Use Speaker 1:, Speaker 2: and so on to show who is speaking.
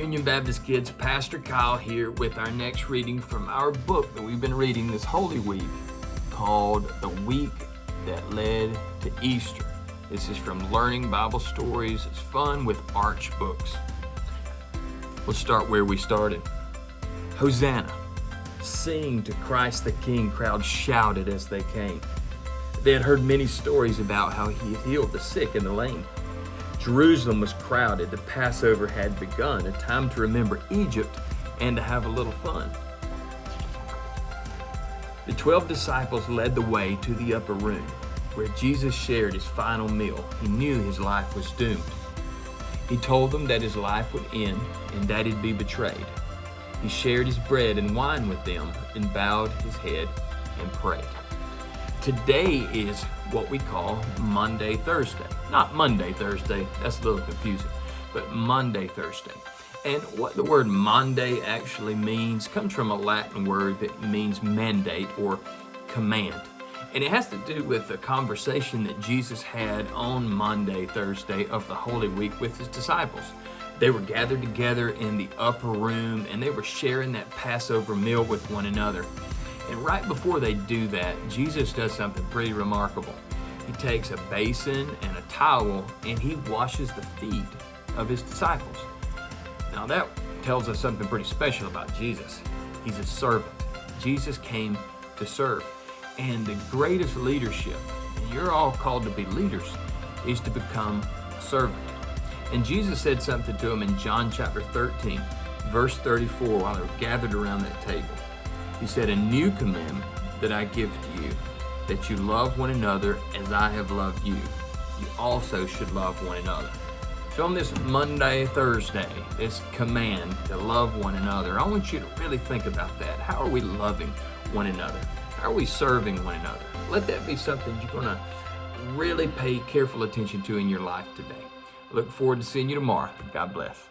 Speaker 1: Union Baptist Kids, Pastor Kyle here with our next reading from our book that we've been reading this Holy Week called The Week That Led to Easter. This is from Learning Bible Stories. It's fun with Arch Books. We'll start where we started. Hosanna, sing to Christ the King, crowds shouted as they came. They had heard many stories about how he had healed the sick and the lame. Jerusalem was crowded. The Passover had begun, a time to remember Egypt and to have a little fun. The 12 disciples led the way to the upper room where Jesus shared his final meal. He knew his life was doomed. He told them that his life would end and that he'd be betrayed. He shared his bread and wine with them and bowed his head and prayed. Today is what we call Monday Thursday. Not Monday Thursday, that's a little confusing, but Monday Thursday. And what the word Monday actually means comes from a Latin word that means mandate or command. And it has to do with the conversation that Jesus had on Monday Thursday of the Holy Week with his disciples. They were gathered together in the upper room and they were sharing that Passover meal with one another. And right before they do that, Jesus does something pretty remarkable. He takes a basin and a towel and he washes the feet of his disciples. Now that tells us something pretty special about Jesus. He's a servant. Jesus came to serve. And the greatest leadership, and you're all called to be leaders, is to become a servant. And Jesus said something to them in John chapter 13, verse 34, while they were gathered around that table. He said, "A new commandment that I give to you, that you love one another as I have loved you. You also should love one another." So on this Monday, Thursday, this command to love one another, I want you to really think about that. How are we loving one another? How are we serving one another? Let that be something you're going to really pay careful attention to in your life today. I look forward to seeing you tomorrow. God bless.